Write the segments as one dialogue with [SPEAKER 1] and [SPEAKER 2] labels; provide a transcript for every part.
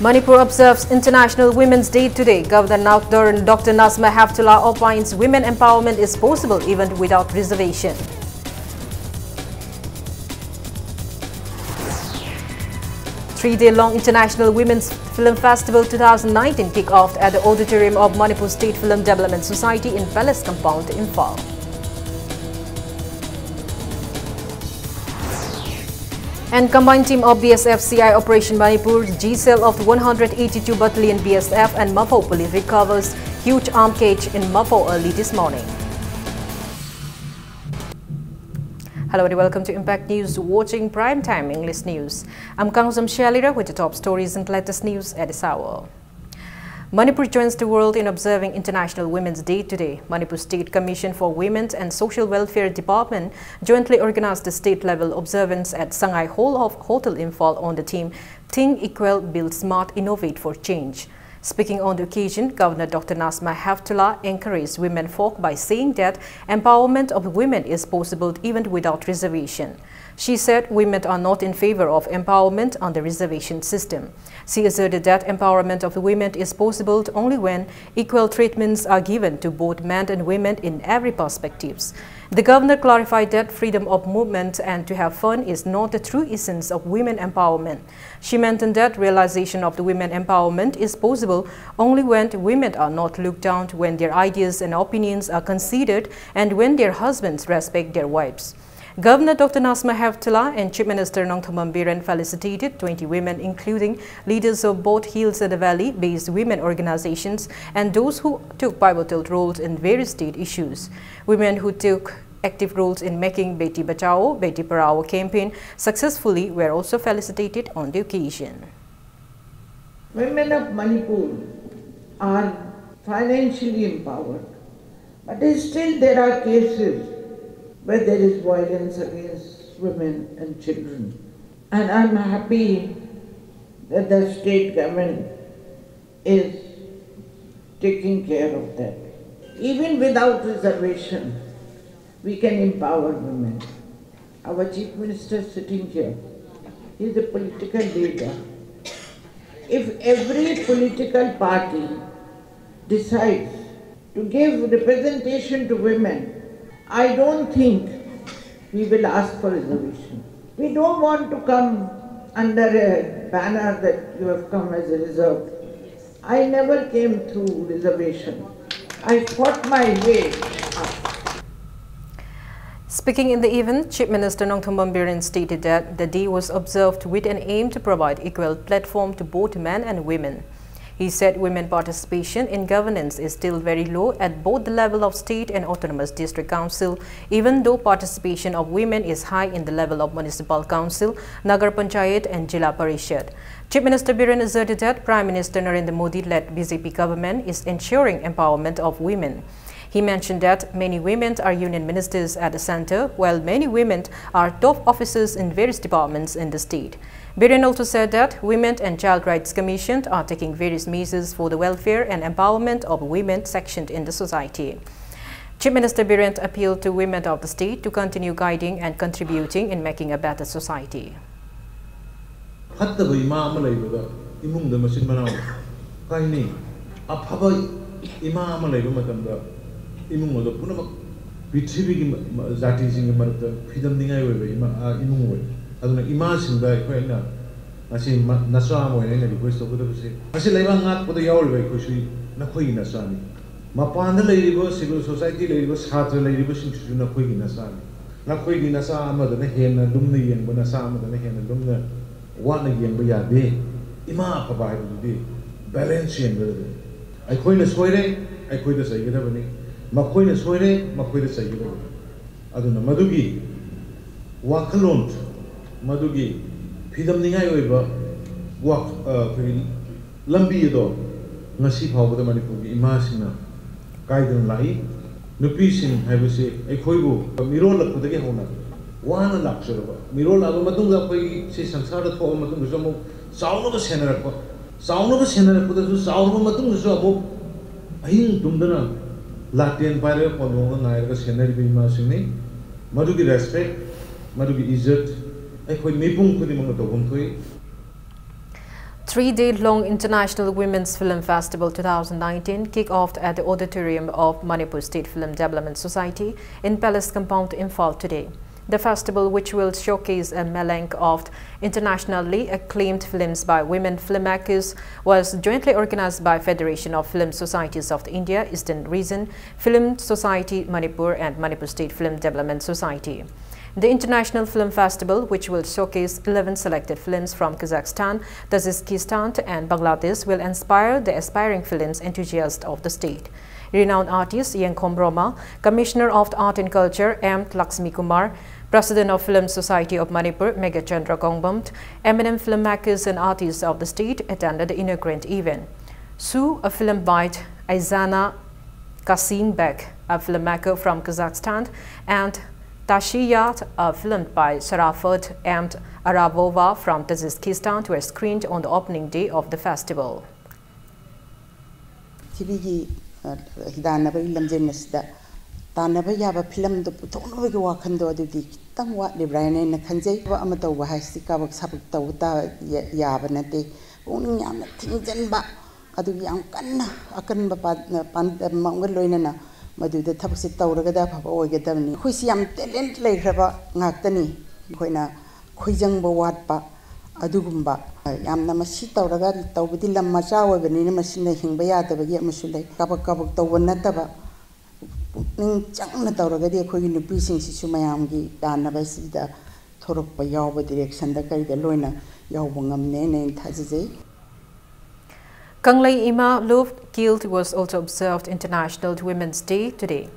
[SPEAKER 1] Manipur observes International Women's Day today. Governor Dr. Nazma Heftullah opines women empowerment is possible even without reservation. Three-day-long International Women's Film Festival 2019 kicked off at the auditorium of Manipur State Film Development Society in Palace Compound, Imphal. And combined team of BSF CI Operation Manipur, G-Cell of 182 Battalion BSF and Mapho Police recovers huge arm cage in Mapho early this morning. Hello and welcome to Impact News, watching Primetime English News. I'm Kangzam Shalira with the top stories and latest news at this hour. Manipur joins the world in observing International Women's Day today. Manipur State Commission for Women and Social Welfare Department jointly organized the state-level observance at Sangai Hall of Hotel Imphal on the theme Think Equal, Build Smart, Innovate for Change. Speaking on the occasion, Governor Dr. Nazma Heftullah encouraged women folk by saying that empowerment of women is possible even without reservation. She said women are not in favor of empowerment on the reservation system. She asserted that empowerment of women is possible only when equal treatments are given to both men and women in every perspectives. The governor clarified that freedom of movement and to have fun is not the true essence of women empowerment. She maintained that realization of the women empowerment is possible only when women are not looked down, when their ideas and opinions are considered, and when their husbands respect their wives. Governor Dr. Nazma Heftullah and Chief Minister Nongthombam Biren felicitated 20 women, including leaders of both Hills and the Valley-based women organizations and those who took pivotal roles in various state issues. Women who took active roles in making Beti Bachao, Beti Padhao campaign successfully were also felicitated on the occasion.
[SPEAKER 2] Women of Manipur are financially empowered, but still there are cases where there is violence against women and children. And I'm happy that the state government is taking care of that. Even without reservation, we can empower women. Our Chief Minister sitting here, he is a political leader. If every political party decides to give representation to women, I don't think we will ask for reservation. We don't want to come under a banner that you have come as a reserve. I never came through reservation. I fought my way up.
[SPEAKER 1] Speaking in the event, Chief Minister Nongthombam Biren stated that the day was observed with an aim to provide equal platform to both men and women. He said women participation in governance is still very low at both the level of state and autonomous district council, even though participation of women is high in the level of municipal council, Nagar Panchayat and Jilla Parishad. Chief Minister Biren asserted that Prime Minister Narendra Modi-led BJP government is ensuring empowerment of women. He mentioned that many women are union ministers at the center, while many women are top officers in various departments in the state. Biren also said that Women and Child Rights Commission are taking various measures for the welfare and empowerment of women sectioned in the society. Chief Minister Biren appealed to women of the state to continue guiding and contributing in making a better society.
[SPEAKER 3] aduna ima sinda ko ina asi naswa mo ne request to ko se asi leiba ngat ko yawl bai ko sui na khoi na sani mapan da leiribo civil society leiribo chhatra leiribo sing su na khoi na sani na khoi ni na sa ama da hen na dum ne yeng bana sa ama da hen na dum na wa na yeng ba ya de ima pa bai du de balance yeng da de ai khoi na soire ai khoi da sai ga da bani ma khoi na soire ma khoi da sai ga da aduna madugi wakalont Madugi, Pidam Ningai Oiba, walk Lambi do, Nasi Power the Manipur, Imasina, Guidance Lai, Nupisin, I will say, a Koibu, a Mirola Pudagi Hona, one luxury, Mirola Matunda, say Sansara for Matungumo, sound of a senator, sound of a senator, put the sound of Matungumo, Ain Dundana, Latin Pire, Pono, Naira, Senator Bimasini, Madugi respect, Madugi Izzat.
[SPEAKER 1] 3-day-long International Women's Film Festival 2019 kicked off at the auditorium of Manipur State Film Development Society in Palace Compound, Imphal today. The festival, which will showcase a melange of internationally acclaimed films by women filmmakers, was jointly organized by Federation of Film Societies of the India Eastern Region, Film Society Manipur and Manipur State Film Development Society. The International Film Festival, which will showcase 11 selected films from Kazakhstan, Tajikistan and Bangladesh, will inspire the aspiring films enthusiasts of the state. Renowned artist Yengkhom Roma, Commissioner of Art and Culture M. Lakshmi Kumar, President of Film Society of Manipur Mega Chandra Gongbam, eminent filmmakers and artists of the state attended the inaugurated event. Su, a film by Aizana Kassimbek, a filmmaker from Kazakhstan, and Tashiyat, a film by Sharafat and Arabova from Tajikistan, were screened on the opening day of the festival.
[SPEAKER 4] Hidanaba ilamjen nasda tanaba yaba film do putono ge wakhando adudi tang wa librane na khanjai wa amata wa haisi ka bak sabuk tawta yaba nate ung yam thingjan ba adu yang kanna akan ba pan mangal loina na madu da thap sit tawraga da phaba oigadamni khuisi yam talent lei khraba ngaktani khoina khoijang ba wat ba adugumba yamna masi tawraga tawbidi lamma chawa bani masina hingba yadabagi amasule kabak kabak tawwanataba ning changna tawraga de khoi nupi sing sisu mayamgi danaba sida thorokpa yawba direction da kai da loina yawba ngamne ne thajije.
[SPEAKER 1] Kanglai Ima Luv killed was also observed International Women's Day today.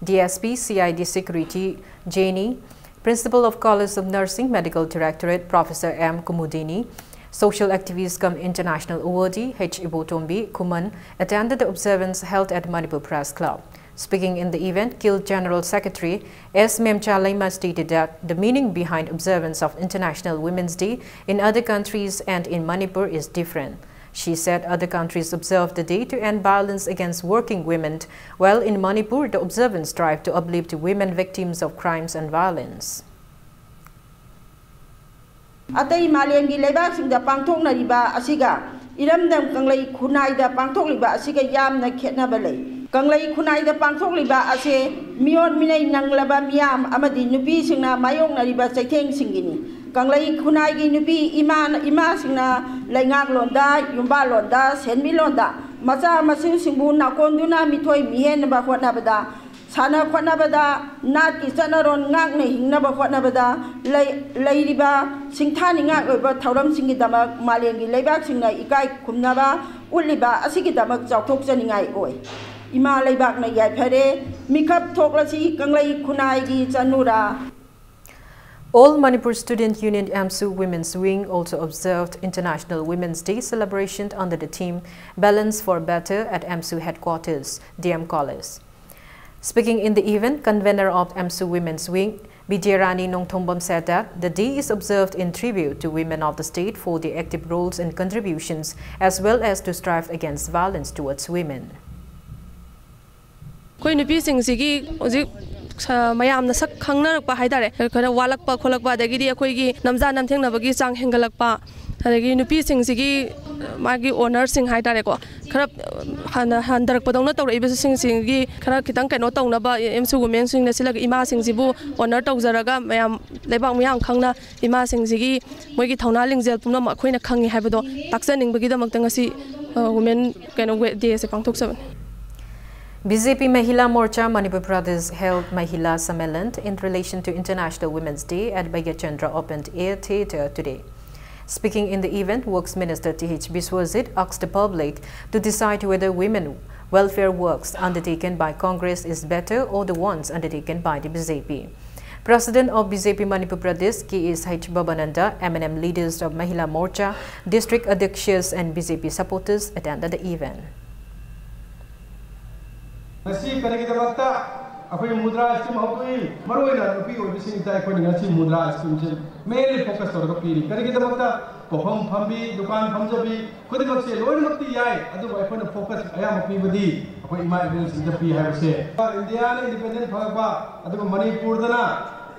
[SPEAKER 1] DSP CID Security Janie, Principal of College of Nursing Medical Directorate Professor M. Kumudini, social activist come international awardee H. Ibotombi Kuman attended the observance held at Manipur Press Club. Speaking in the event, Guild General Secretary S. Memcha Laima stated that the meaning behind observance of International Women's Day in other countries and in Manipur is different. She said other countries observe the day to end violence against working women, while in Manipur, the observance strive to uplift women victims of crimes and violence.
[SPEAKER 5] Atai Malengi Lebak sing the Pangtong Nariba Asiga, Iramdam Kanglai Kunai the Pangtong Liba Asiga Yam na Ketnabale. Kanglai Kunai the Pangtong Liba Ase, Mion Mine Nanglaba Miam, Amadi Nubi Singna, Mayong Nariba Saiteng Singini. Kanglai Kunai Nubi Ima Singna, Langak Londa, Yumba Londa, Senmi Londa, Maza Masin Simbu Nakonduna Mitoi Mien Bakwanabada, Sana Kwanabada, Nat Kisanaron Nagna Hinaba Kwanabada, Layriba, Singtani Ngak, Tauram Singidama, Malengi Lebak Singa, Ikai Kumnaba, Uliba, Asigidama, Zatok Zaningai Oi. Ima Lebak na Yapere, Mikap Toklasi, Kanglai Kunai Zanura.
[SPEAKER 1] All Manipur Student Union AMSU Women's Wing also observed International Women's Day celebration under the theme Balance for Better at AMSU Headquarters, DM College. Speaking in the event, convener of AMSU Women's Wing, Bidyarani Nongthombam said that the day is observed in tribute to women of the state for their active roles and contributions, as well as to strive against violence towards women.
[SPEAKER 6] mayam na sak khangna pa haidare khara walak pa kholak pa dagi di akhoi gi namja nam theng na bagi chang hengalak pa adagi nupi sing sigi magi owner sing haidare ko khara handarak padong na tawrei be sing gi khara kitang kaino tawna ba emsu women sing na silag ima sing jibu owner tawjaraga mayam lebak mayam khangna ima sing sigi moigi thawna lingjel pumna ma khoina khangi haibado taksaning bagi damak tangasi women kaino day se pangthok saban.
[SPEAKER 1] BJP Mahila Morcha Manipur Pradesh held Mahila Sammelan in relation to International Women's Day at Bhagya Chandra Open Air Theatre today. Speaking in the event, Works Minister T.H. Biswajit asked the public to decide whether women welfare works undertaken by Congress is better or the ones undertaken by the BJP. President of BJP Manipur Pradesh K.S.H. Babananda, M&M leaders of Mahila Morcha, district adhikshas and BJP supporters attended the event.
[SPEAKER 7] Nasi karagi damakta akhoi mudra scheme hautui maroina rupi obising ta akhoi ngasi mudra scheme je mainly focus torga piri karagi damakta pohom phambi dukan phamjabi khodimak se loimakti yai adu akhoi focus ayam api budi akhoi ima ibel sing pi haise India independent phagba adu Manipur dana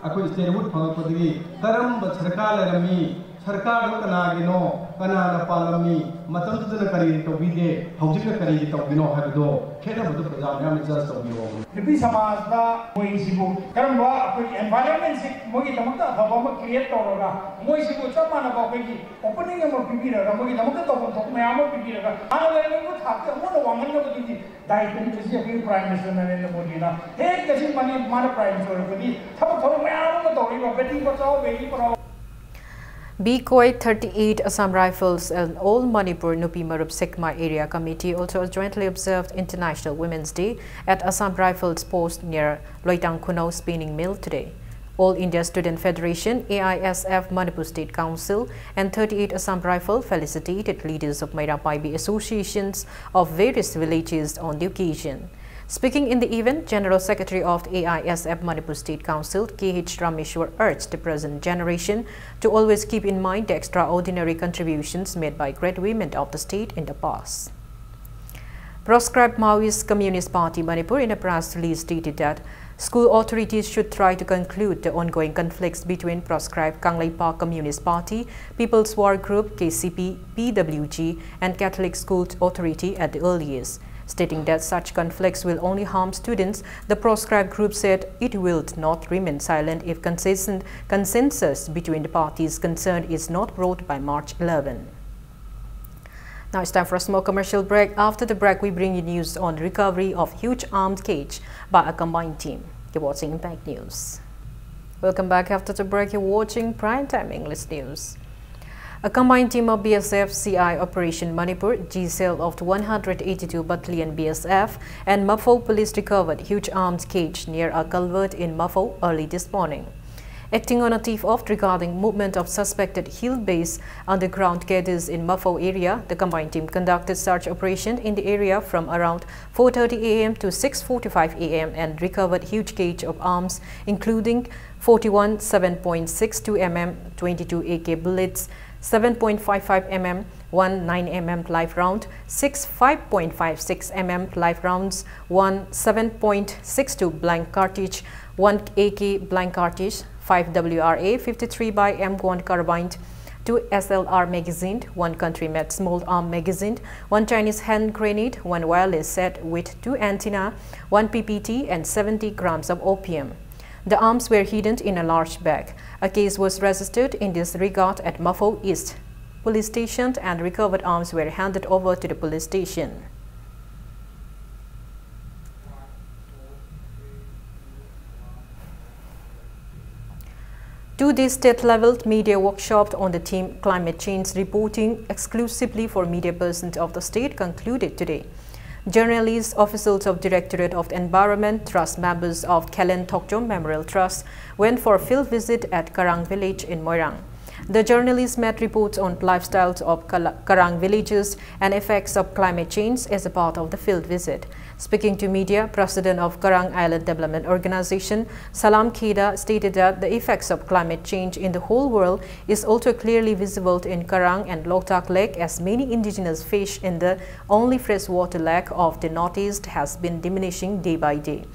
[SPEAKER 7] akhoi state wood phagpa digi karam sarkar lerami सरकार कनागिनो कनाना पालमी मतम तुदना करी तो बिदे हौजिक करी तो बिनो हबदो खेना बदु प्रजा में just तो बिनो
[SPEAKER 8] निपी समाज दा मोई सिबु करमवा अखोई एनवायरनमेंट से मोई दमकता हबम क्रिएट तोरगा मोई सिबु चमाना बाखोई ओपनिंग अम पिबिरगा मोई दमकता तो तो मयाम पिबिरगा आना लेने को थाके मोनो वांगन नो बदि दायित्व जैसे अखोई प्राइम मिनिस्टर नरेंद्र मोदी ना एक जैसे माने प्राइम मिनिस्टर बदि थब थोर मयाम को तोरिबा Beti Bachao Beti Padhao
[SPEAKER 1] BKOI 38 Assam Rifles and All Manipur Nupi Marup Sekma Area Committee also jointly observed International Women's Day at Assam Rifles Post near Loitang Kunau Spinning Mill today. All India Student Federation, AISF Manipur State Council and 38 Assam Rifle felicitated leaders of Mairapaibi associations of various villages on the occasion. Speaking in the event, General Secretary of the AISF Manipur State Council, K.H. Rameshwar, urged the present generation to always keep in mind the extraordinary contributions made by great women of the state in the past. Proscribed Maoist Communist Party Manipur in a press release stated that school authorities should try to conclude the ongoing conflicts between proscribed Kanglei Communist Party, People's War Group, KCP, PWG and Catholic School Authority at the earliest. Stating that such conflicts will only harm students, the proscribed group said it will not remain silent if consensus between the parties concerned is not brought by March 11. Now it's time for a small commercial break. After the break, we bring you news on the recovery of huge armed cage by a combined team. You're watching Impact News. Welcome back. After the break, you're watching Primetime English News. A combined team of BSF CI Operation Manipur, G-Cell of the 182 Battalion BSF and Mafo police recovered huge armed cage near a culvert in Mafo early this morning. Acting on a tip-off regarding movement of suspected hill-based underground cadres in Mafo area, the combined team conducted search operation in the area from around 4:30 a.m. to 6:45 a.m. and recovered huge cage of arms including 41 7.62 mm 22 AK bullets, 7.55 mm 1 9 mm live round, 6 5.56 mm live rounds, 1 7.62 blank cartridge, 1 AK blank cartridge, 5 WRA 53 by M1 carbine, 2 SLR magazine, 1 country-made small arm magazine, 1 Chinese hand grenade, 1 wireless set with 2 antenna, 1 PPT and 70 grams of opium. The arms were hidden in a large bag. A case was registered in this regard at Mafo East Police Station and recovered arms were handed over to the police station. Two-day state-level media workshop on the theme Climate Change Reporting exclusively for media persons of the state concluded today. Journalists, officials of Directorate of the Environment, Trust members of Kelen Tokjom Memorial Trust went for a field visit at Karang village in Moirang. The journalists met reports on lifestyles of Karang villages and effects of climate change as a part of the field visit. Speaking to media, President of Karang Island Development Organization, Salam Kheda, stated that the effects of climate change in the whole world is also clearly visible in Karang and Loktak Lake, as many indigenous fish in the only freshwater lake of the northeast has been diminishing day by day.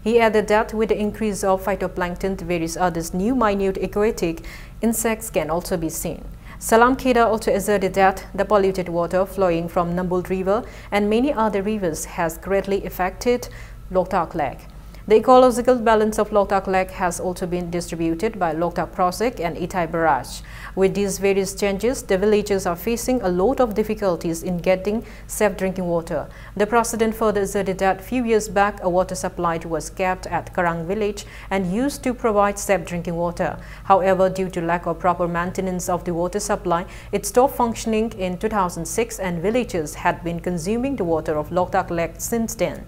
[SPEAKER 1] He added that with the increase of phytoplankton, various other new minute aquatic insects can also be seen. Salam Kheda also asserted that the polluted water flowing from Nambul River and many other rivers has greatly affected Loktak Lake. The ecological balance of Loktak Lake has also been distributed by Loktak Project and Itai Barrage. With these various changes, the villagers are facing a lot of difficulties in getting safe drinking water. The president further asserted that few years back, a water supply was kept at Karang village and used to provide safe drinking water. However, due to lack of proper maintenance of the water supply, it stopped functioning in 2006 and villagers had been consuming the water of Loktak Lake since then.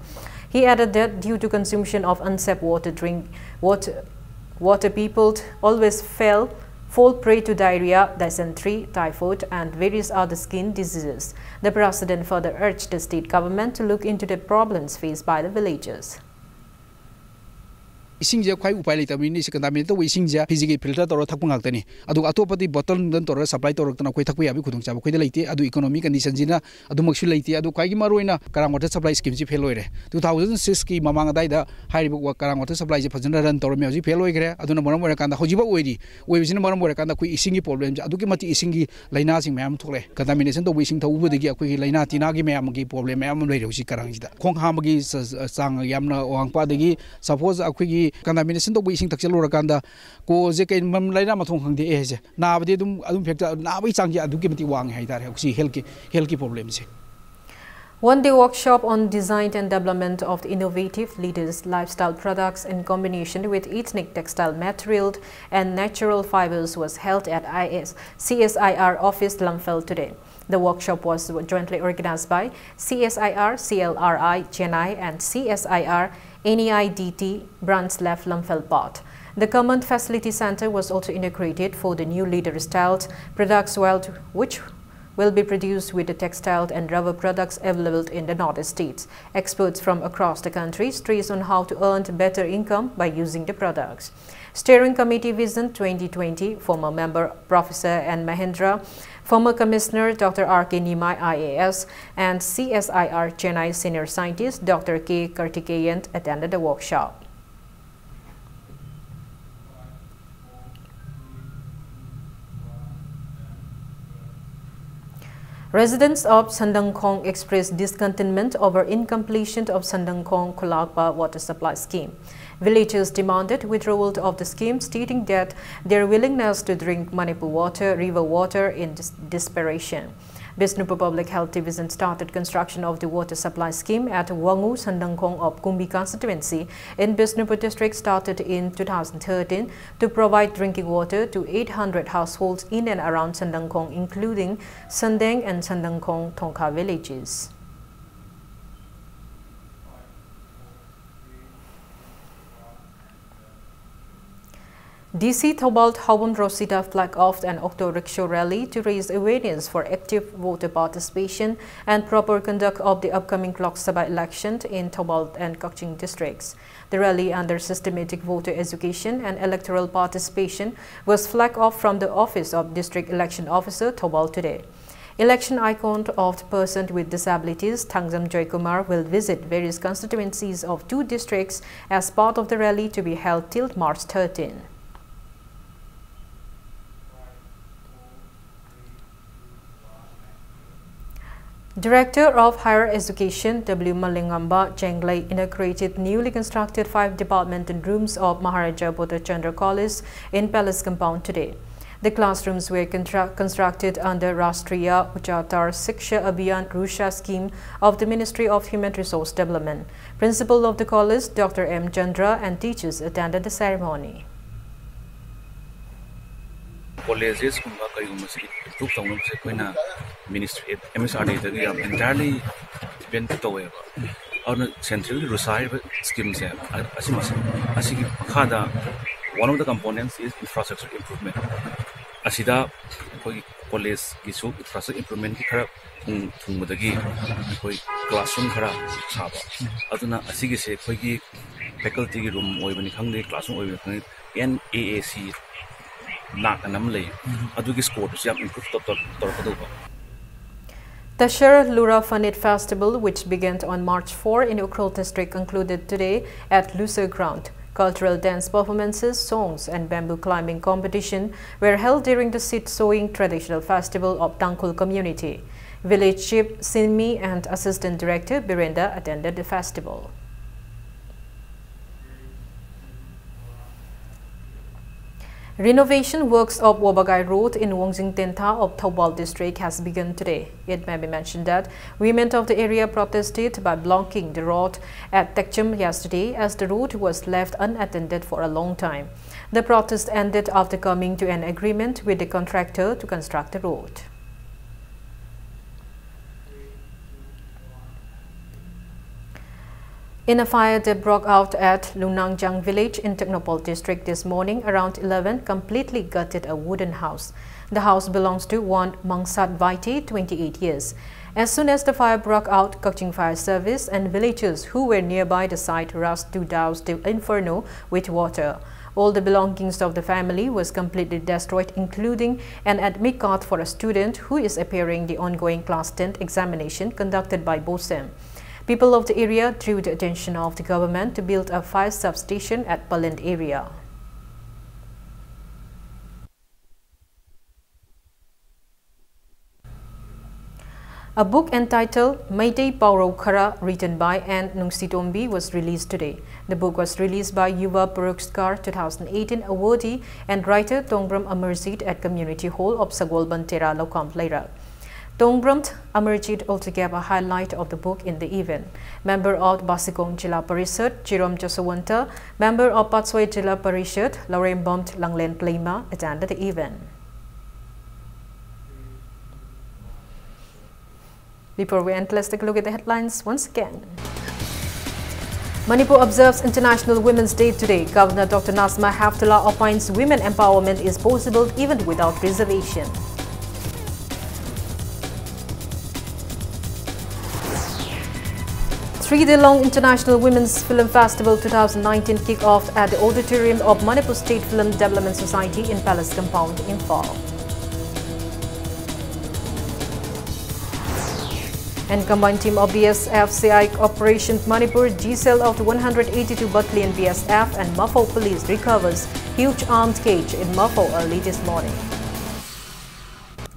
[SPEAKER 1] He added that due to consumption of unsafe water people always fall prey to diarrhea, dysentery, typhoid and various other skin diseases. The president further urged the state government to look into the problems faced by the villagers.
[SPEAKER 9] इसिंग जे खाई उपाय लेता mini से contaminate तो इसिंग जे physical filter तौर थक पंगातनी अदु अतोपति बोतल दन तौर सप्लाई तौर तना कोई थक याबी खुदुंग चाब कोई लेते अदु इकोनॉमी कंडीशन जिना अदु मक्सु लेते अदु खाई की मारोइना करांग वाटर सप्लाई स्कीम जी फेल होइरे 2006 की ममांग दाइदा हाइरिबो करांग वाटर सप्लाई जे फजन रन तौर में जी फेल होइग्रे अदुना मरम ओरे कांदा होजिबा ओइरी ओइबिसिन मरम ओरे कांदा कोई इसिंग की प्रॉब्लम जे अदु की मति इसिंग की लाइना सिंग मैम थोले कंटामिनेशन तो इसिंग थउबदगी कोई लाइना तिना की मैम की प्रॉब्लम मैम लेरे उसी करांग जिदा खोंग हामगी सांग यामना वांगपा दगी सपोज अखोगी कंटामिनेशन तो इसिंग थक्चलोर कांदा को जे के मम लाइना मथों खंगदे ए जे नाबदे अदुम फेक्टर नाबई चांग अदु की मति वांग हाइदारे उसी हेल्थ की प्रॉब्लम से
[SPEAKER 1] One-day workshop on design and development of the innovative leaders' lifestyle products in combination with ethnic textile materials and natural fibers was held at CSIR office Lamphel today. The workshop was jointly organized by CSIR, CLRI, Chennai and CSIR NEIDT Branch Left Lamphel Part. The Common Facility Center was also integrated for the new leader styled products which will be produced with the textile and rubber products available in the northern states. Experts from across the country stress on how to earn better income by using the products. Steering Committee Vision 2020, former member Professor N. Mahendra, former Commissioner Dr. R.K. Nimai IAS, and CSIR Chennai Senior Scientist Dr. K. Kartikeyan attended the workshop. Residents of Sandangkhong expressed discontentment over incompletion of Sandangkhong Kulakpa water supply scheme. Villagers demanded withdrawal of the scheme, stating that their willingness to drink Manipur water, river water, in desperation. Bishnupur Public Health Division started construction of the water supply scheme at Wangu Sandangkhong of Kumbi constituency in Bishnupur district started in 2013 to provide drinking water to 800 households in and around Sandangkhong, including Sandeng and Sandangkhong Thongkha villages. DC Thobal Hawon Rosita flag off an auto rickshaw rally to raise awareness for active voter participation and proper conduct of the upcoming Lok Sabha election in Thobal and Kaching districts. The rally under systematic voter education and electoral participation was flagged off from the office of District Election Officer Thobal today. Election icon of the person with disabilities, Thangzam Joykumar, will visit various constituencies of 2 districts as part of the rally to be held till March 13. Director of Higher Education W. Malingamba Chenglai inaugurated newly constructed 5 department rooms of Maharaja Bodha Chandra College in Palace Compound today. The classrooms were constructed under Rashtriya Uchatar Shiksha Abhiyan Rusha scheme of the Ministry of Human Resource Development. Principal of the college, Dr. M. Chandra, and teachers attended the ceremony.
[SPEAKER 10] Colleges improve tawna se koina ministry MSRD da entirely depend to on central research scheme se asigi khada one of the components is infrastructure improvement asida koi college ki so infrastructure improvement ki khara thungmadagi koi classroom khara saba aduna asigi se koi ki faculty ki room oibani khangde classroom oibani khangde NAAC
[SPEAKER 1] Tashar Lura Fanit Festival, which began on March 4 in Ukhrul district, concluded today at Lusa Ground. Cultural dance performances, songs and bamboo climbing competition were held during the seed sowing traditional festival of Tangkhul community. Village Chief Sinmi and Assistant Director Birenda attended the festival. Renovation works of Wabagai Road in Wongjing Tentha of Thobal district has begun today. It may be mentioned that women of the area protested by blocking the road at Tekchum yesterday as the road was left unattended for a long time. The protest ended after coming to an agreement with the contractor to construct the road. In a fire that broke out at Lunangjang village in Technopol district this morning around 11 completely gutted a wooden house. The house belongs to one Mangsat Vaiti, 28 years. As soon as the fire broke out, Kukching Fire Service and villagers who were nearby the site rushed to douse the inferno with water. All the belongings of the family was completely destroyed, including an admit card for a student who is appearing the ongoing Class 10 examination conducted by BOSEM. People of the area drew the attention of the government to build a fire substation at Palind area. A book entitled Meitei Paurau Khara, written by Anne Nungsitombi, was released today. The book was released by Yuva Purukskar 2018 awardee and writer Tongbram Amarjit at Community Hall of Sagol Bantera, Lokam Leira. Tongbram Amarjit also gave a highlight of the book in the event. Member of Basikong Jila Parishad, Jerome Josawanta, member of Patsoi Jila Parishad, Lauren Bomt Langlen Plema, attended the event. Before we end, let's take a look at the headlines once again. Manipur observes International Women's Day today. Governor Dr. Nasma Haftullah opines women empowerment is possible even without reservation. Three-day-long International Women's Film Festival 2019 kicked off at the auditorium of Manipur State Film Development Society in Palace Compound, Imphal. And combined team of BSF CI Operation Manipur, G-Cell of the 182 Battalion BSF and Mafo Police recovers huge armed cage in Mafo early this morning.